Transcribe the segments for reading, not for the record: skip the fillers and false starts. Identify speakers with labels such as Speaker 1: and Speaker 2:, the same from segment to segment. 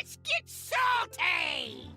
Speaker 1: Let's get salty!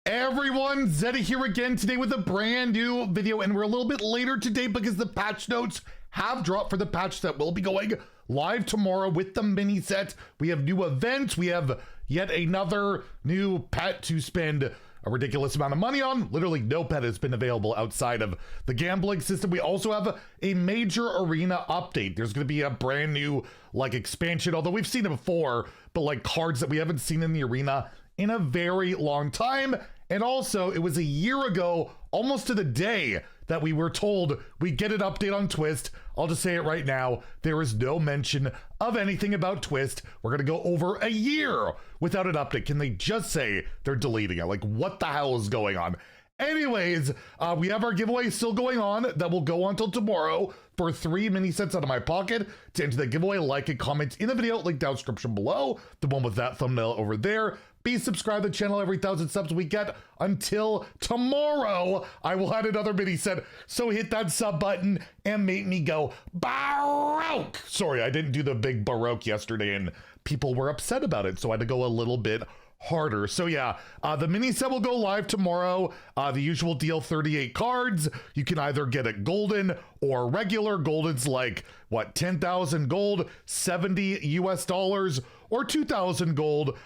Speaker 2: Everyone, Zeddy here again today with a brand new video, and we're a little bit later today because the patch notes have dropped for the patch that will be going live tomorrow with the mini set. We have new events, we have yet another new pet to spend a ridiculous amount of money on. Literally no pet has been available outside of the gambling system. We also have a major arena update. There's going to be a brand new expansion, although we've seen it before, but cards that we haven't seen in the arena in a very long time. And also, it was a year ago, almost to the day, that we were told we get an update on Twist. I'll just say it right now. There is no mention of anything about Twist. We're going to go over a year without an update. Can they just say they're deleting it? What the hell is going on? Anyways, we have our giveaway still going on that will go on until tomorrow for 3 mini sets out of my pocket. To enter the giveaway, like and comment in the video, link down description below, the one with that thumbnail over there. Be subscribed to the channel. Every 1,000 subs we get until tomorrow, I will add another mini set. So hit that sub button and make me go Baroque. Sorry, I didn't do the big Baroque yesterday and people were upset about it. So I had to go a little bit harder. So yeah, the mini set will go live tomorrow. The usual deal, 38 cards. You can either get it golden or regular. Golden's 10,000 gold, 70 US dollars, or 2,000 gold,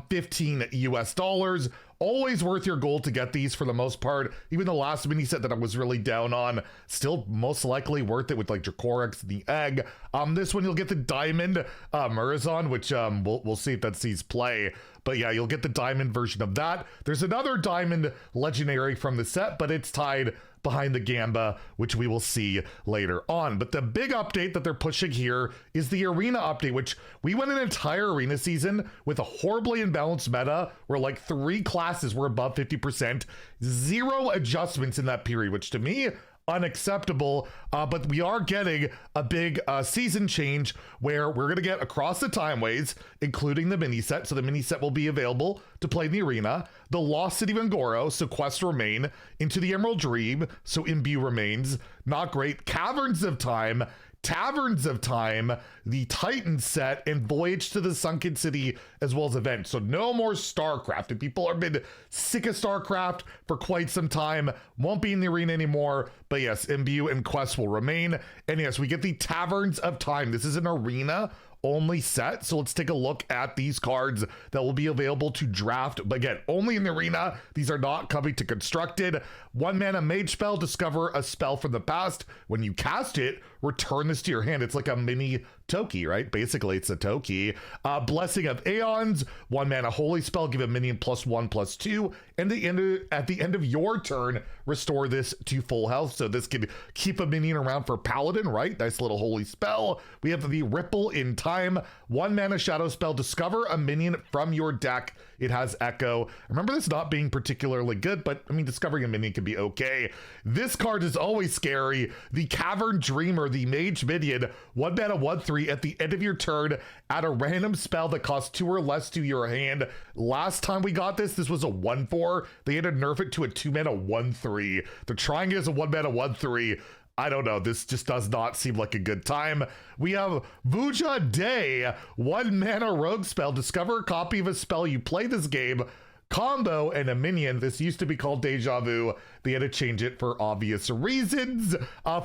Speaker 2: 15 US dollars. Always worth your gold to get these for the most part. Even the last mini set that I was really down on, still most likely worth it with Dracorex and the egg. This one you'll get the diamond Murazon, which we'll see if that sees play. But yeah, you'll get the diamond version of that. There's another diamond legendary from the set, but it's tied behind the Gamba, which we will see later on. But the big update that they're pushing here is the arena update, which we went an entire arena season with a horribly imbalanced meta where 3 classes were above 50%, 0 adjustments in that period, which to me, unacceptable. But we are getting a big season change where we're going to get Across the Timeways, including the mini set. So the mini set will be available to play in the arena. The Lost City of Ngoro, so quests remain. Into the Emerald Dream, so Imbue remains. Not great. Caverns of Time, Taverns of Time, the Titan set, and Voyage to the Sunken City, as well as events. So no more StarCraft. And people have been sick of StarCraft for quite some time. Won't be in the arena anymore. But yes, Imbue and quests will remain. And yes, we get the Taverns of Time. This is an arena only set. So let's take a look at these cards that will be available to draft. But again, only in the arena. These are not coming to constructed. 1 mana mage spell, discover a spell from the past. When you cast it, return this to your hand. It's like a mini Toki, right? Basically, it's a Toki. Blessing of Aeons, 1 mana holy spell, give a minion +1/+2. And at the end of your turn, restore this to full health. So this can keep a minion around for Paladin, right? Nice little holy spell. We have the Ripple in Time, 1 mana shadow spell, discover a minion from your deck. It has Echo. Remember this not being particularly good, but I mean, discovering a minion can be okay. This card is always scary. The Cavern Dreamer, the mage minion, 1 mana 1/3 at the end of your turn, add a random spell that costs 2 or less to your hand. Last time we got this was a 1/4. They had to nerf it to a 2 mana 1/3. They're trying it as a 1 mana 1/3. I don't know. This just does not seem like a good time. We have Vuja Day, 1 mana rogue spell. Discover a copy of a spell you play this game, combo, and a minion. This used to be called Deja Vu. They had to change it for obvious reasons.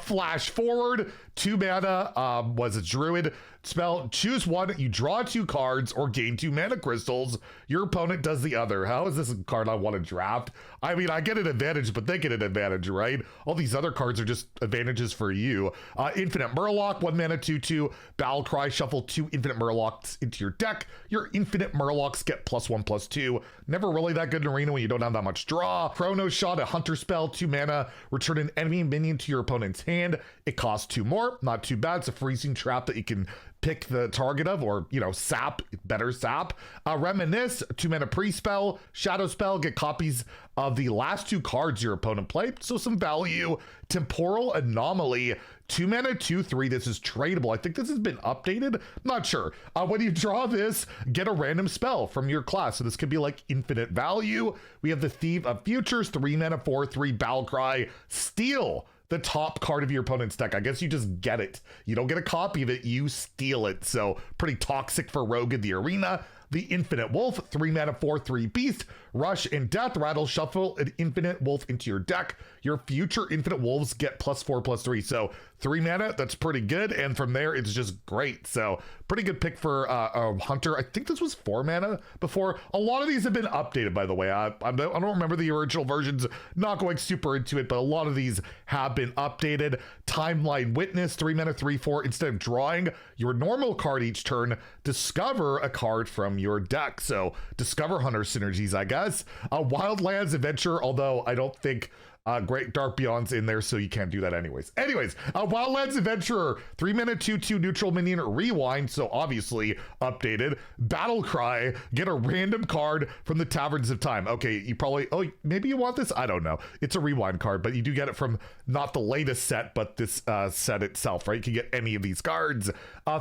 Speaker 2: Flash forward, 2 mana, was a druid spell. Choose one, you draw 2 cards or gain 2 mana crystals. Your opponent does the other. How is this a card I want to draft? I mean, I get an advantage, but they get an advantage, right? All these other cards are just advantages for you. Infinite Murloc, 1 mana 2/2. Battle Cry, shuffle 2 Infinite Murlocs into your deck. Your Infinite Murlocs get +1/+2. Never really that good in arena when you don't have that much draw. Chrono Shot, a hunter spell, 2 mana. Return an enemy minion to your opponent's hand. It costs 2 more. Not too bad. It's a freezing trap that you can pick the target of, or sap, better sap. Reminisce, 2 mana pre-spell, shadow spell, get copies of the last 2 cards your opponent played, so some value. Temporal Anomaly, 2 mana 2/3. This is tradable. I think this has been updated, not sure. When you draw this, get a random spell from your class, so this could be infinite value. We have the Thief of Futures, 3 mana 4/3. Battle Cry, steal the top card of your opponent's deck. I guess you just get it. You don't get a copy of it, you steal it. So pretty toxic for Rogue in the arena. the Infinite Wolf, 3 mana, 4/3 beast, rush and death rattle, shuffle an Infinite Wolf into your deck. Your future Infinite Wolves get +4/+3. So 3 mana, that's pretty good. And from there, it's just great. So pretty good pick for a Hunter. I think this was 4 mana before. A lot of these have been updated, by the way. I don't remember the original versions, not going super into it, but a lot of these have been updated. Timeline Witness, 3 mana, 3/4. Instead of drawing your normal card each turn, discover a card from your deck. So discover Hunter synergies, I guess. Wildlands Adventure, although I don't think Great Dark Beyond's in there, so you can't do that anyways. Wildlands Adventurer, 3 mana, 2/2 neutral minion, rewind, so obviously updated. Battle Cry, get a random card from the Taverns of Time. Okay, you probably, oh, maybe you want this? I don't know. It's a rewind card, but you do get it from not the latest set, but this set itself, right? You can get any of these cards.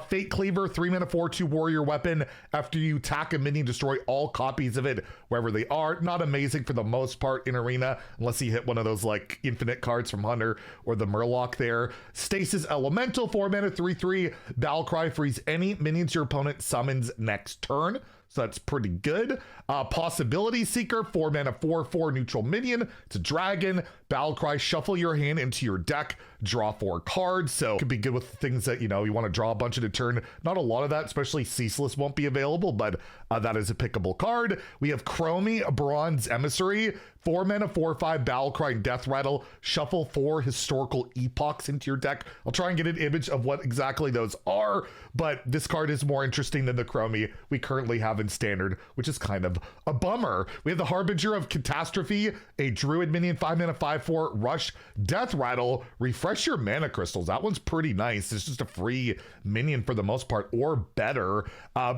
Speaker 2: Fate Cleaver, 3 mana, 4/2 warrior weapon. After you attack a minion, destroy all copies of it wherever they are. Not amazing for the most part in Arena, unless you hit one of those like infinite cards from Hunter or the Murloc there. Stasis Elemental, 4 mana, 3/3. Battle Cry, freeze any minions your opponent summons next turn. So that's pretty good. Possibility Seeker, 4 mana, 4/4 neutral minion. It's a dragon. Battle Cry, shuffle your hand into your deck, draw 4 cards. So it could be good with things that, you know, you want to draw a bunch in a turn. Not a lot of that, especially Ceaseless won't be available, but that is a pickable card. We have Chromie, Bronze Emissary, 4 mana, 4/5 Battle Cry, Death Rattle, shuffle 4 historical epochs into your deck. I'll try and get an image of what exactly those are, but this card is more interesting than the Chromie we currently have in Standard, which is kind of a bummer. We have the Harbinger of Catastrophe, a Druid minion, 5 mana, 5/4, rush, Death Rattle, refresh your mana crystals. That one's pretty nice. It's just a free minion for the most part, or better.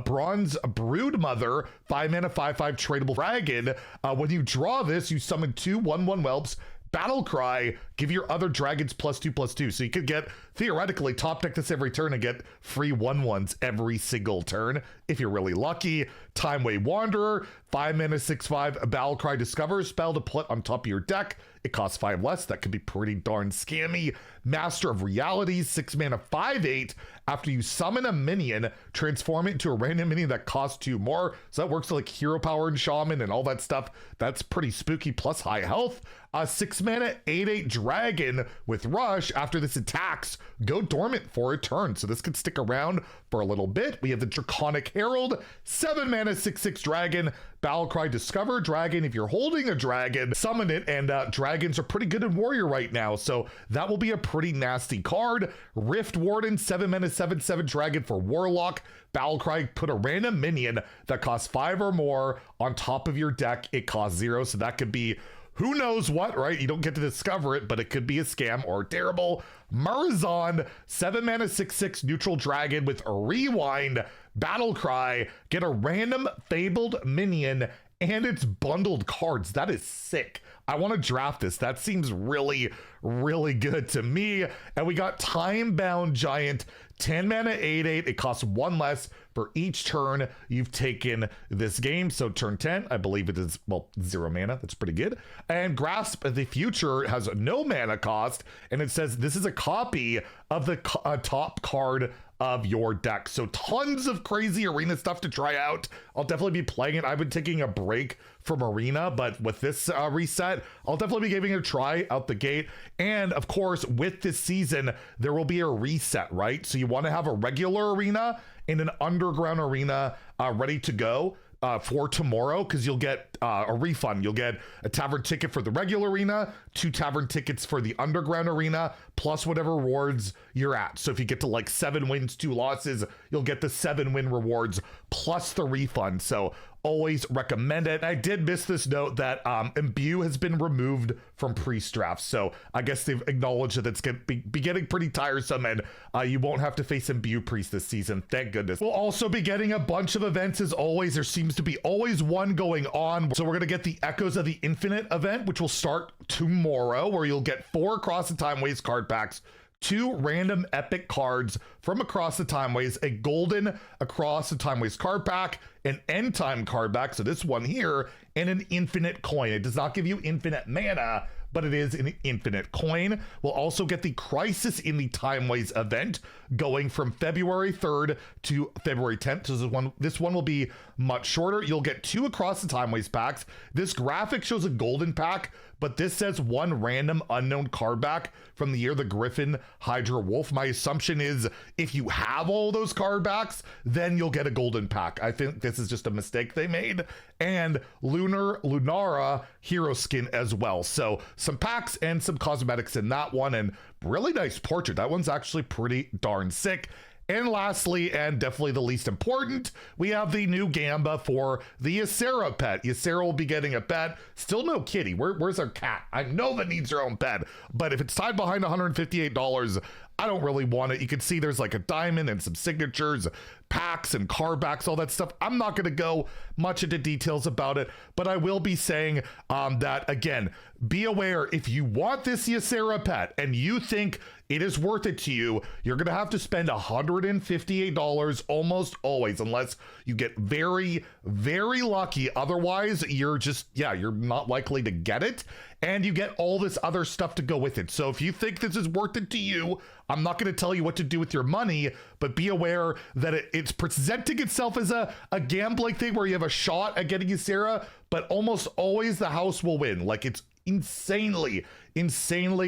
Speaker 2: Bronze Broodmother, 5 mana, 5/5 tradable dragon. When you draw this, you summon 2 1/1 whelps. Battle Cry, give your other dragons +2/+2. So you could get, theoretically, top deck this every turn and get free 1/1s every single turn if you're really lucky. Timeway Wanderer, 5 mana, 6/5, Battle Cry, discover a spell to put on top of your deck. It costs 5 less. That could be pretty darn scammy. Master of Realities, 6 mana, 5/8. After you summon a minion, transform it into a random minion that costs 2 more. So that works like Hero Power and Shaman and all that stuff. That's pretty spooky, plus high health. 6 mana, 8/8 dragon with rush. After this attacks, go dormant for a turn. So this could stick around for a little bit. We have the Draconic Herald, 7 mana, 6/6 dragon. Battle Cry, discover dragon. If you're holding a dragon, summon it, and dragons are pretty good in Warrior right now, so that will be a pretty nasty card. Rift Warden, 7 mana, 7/7 dragon for Warlock. Battle Cry, put a random minion that costs 5 or more on top of your deck. It costs 0, so that could be who knows what, right? You don't get to discover it, but it could be a scam or terrible. Marazon, 7 mana, 6/6 neutral dragon with a rewind. Battle Cry, get a random fabled minion and its bundled cards. That is sick. I want to draft this. That seems really, really good to me. And we got Time Bound Giant, 10 mana, 8/8. It costs 1 less for each turn you've taken this game. So turn 10, I believe it is, well, 0 mana. That's pretty good. And Grasp the Future has no mana cost. And it says this is a copy of the top card of your deck. So tons of crazy Arena stuff to try out. I'll definitely be playing it. I've been taking a break from Arena, but with this reset, I'll definitely be giving it a try out the gate. And of course, with this season, there will be a reset, right? So you want to have a regular arena and an underground arena ready to go for tomorrow, because you'll get a refund. You'll get a tavern ticket for the regular arena, 2 tavern tickets for the underground arena, plus whatever rewards you're at. So if you get to like 7 wins, 2 losses, you'll get the 7 win rewards plus the refund. So always recommend it. I did miss this note that Imbue has been removed from priest drafts. So I guess they've acknowledged that it's going to be getting pretty tiresome, and you won't have to face Imbue priest this season. Thank goodness. We'll also be getting a bunch of events as always. There seems to be always one going on. So we're going to get the Echoes of the Infinite event, which will start tomorrow, where you'll get 4 Across the Timeways card packs, 2 random epic cards from Across the Timeways, a golden Across the Timeways card pack, an end time card pack, so this one here, and an infinite coin. It does not give you infinite mana, but it is an infinite coin. We'll also get the Crisis in the Timeways event going from February 3rd to February 10th. So this one will be much shorter. You'll get 2 Across the Timeways packs. This graphic shows a golden pack, but this says 1 random unknown card back from the year the Griffin, Hydra, Wolf. My assumption is if you have all those card backs, then you'll get a golden pack. I think this is just a mistake they made. And Lunara hero skin as well. So some packs and some cosmetics in that one, and really nice portrait. That one's actually pretty darn sick. And lastly, and definitely the least important, we have the new Gamba for the Ysera pet. Ysera will be getting a pet. Still no kitty. Where's our cat? I know that needs her own pet, but if it's tied behind $158, I don't really want it. You can see there's like a diamond and some signatures, packs and card backs, all that stuff. I'm not going to go much into details about it, but I will be saying that, again, be aware if you want this Ysera pet and you think it is worth it to you, you're going to have to spend $158 almost always, unless you get very, very lucky. Otherwise, you're not likely to get it. And you get all this other stuff to go with it. So if you think this is worth it to you, I'm not going to tell you what to do with your money, but be aware that it's presenting itself as a gambling thing where you have a shot at getting Ysera, but almost always the house will win. Like, it's insanely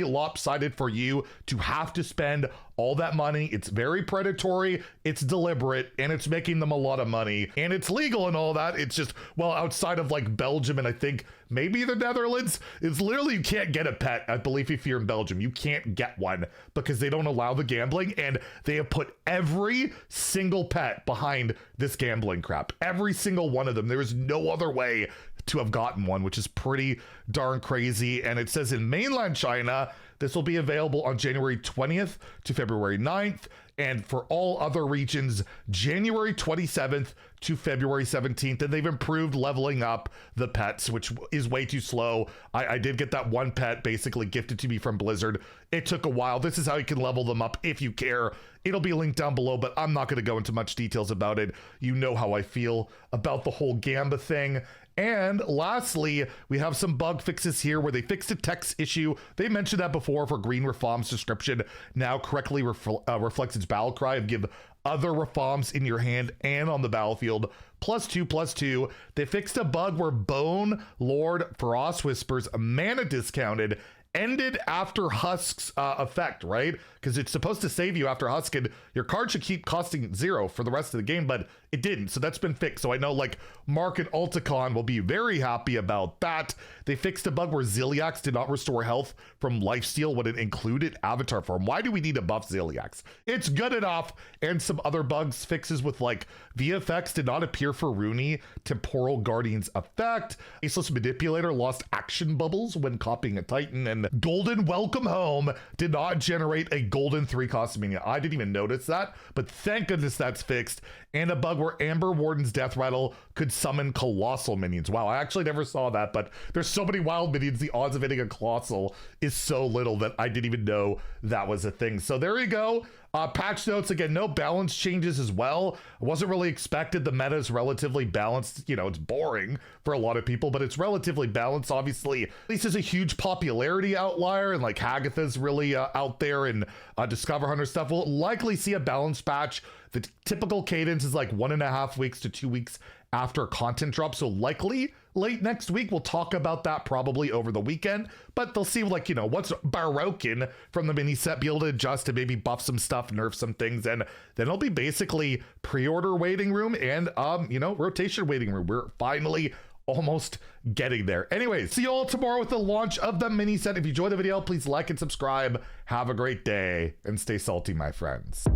Speaker 2: lopsided for you to have to spend all that money. It's very predatory, it's deliberate, and it's making them a lot of money, and it's legal and all that. It's just, well, outside of like Belgium and I think maybe the Netherlands, it's literally you can't get a pet. I believe if you're in Belgium, you can't get one because they don't allow the gambling, and they have put every single pet behind this gambling crap. Every single one of them. There is no other way to have gotten one, which is pretty darn crazy. And it says in mainland China, this will be available on January 20th to February 9th. And for all other regions, January 27th to February 17th. And they've improved leveling up the pets, which is way too slow. I did get that one pet basically gifted to me from Blizzard. It took a while. This is how you can level them up if you care. It'll be linked down below, but I'm not going to go into much details about it. You know how I feel about the whole Gamba thing. And lastly, we have some bug fixes here where they fixed a text issue. They mentioned that before for Green Rafam's description now correctly reflects its battle cry of give other Rafams in your hand and on the battlefield +2/+2. They fixed a bug where Bone Lord Frost Whisper's mana discounted ended after Husk's effect, right? Because it's supposed to save you after Husk, and your card should keep costing 0 for the rest of the game, but it didn't. So that's been fixed. So I know like Mark and Alticon will be very happy about that. They fixed a bug where Ziliax did not restore health from lifesteal when it included avatar form. Why do we need to buff Ziliax? It's good enough. And some other bugs fixes with like VFX did not appear for Rooney Temporal Guardian's effect. Aceless Manipulator lost action bubbles when copying a Titan, and Golden Welcome Home did not generate a Golden 3-cost minion. I didn't even notice that, but thank goodness that's fixed. And a bug where Amber Warden's Death Rattle could summon colossal minions. Wow, I actually never saw that, but there's so many wild minions, the odds of hitting a colossal is so little that I didn't even know that was a thing. So there you go. Patch notes, again, no balance changes as well. I wasn't really expected. The meta is relatively balanced. You know, it's boring for a lot of people, but it's relatively balanced. Obviously, at least there's a huge popularity outlier, and like Hagatha's really out there, and Discover Hunter stuff. We'll likely see a balance patch. The typical cadence is like 1.5 weeks to 2 weeks after content drop. So likely late next week, we'll talk about that probably over the weekend, but they'll see like, you know, what's broken from the mini set, be able to adjust and maybe buff some stuff, nerf some things. And then it'll be basically pre-order waiting room and, you know, rotation waiting room. We're finally almost getting there. Anyways, see you all tomorrow with the launch of the mini set. If you enjoyed the video, please like and subscribe. Have a great day and stay salty, my friends.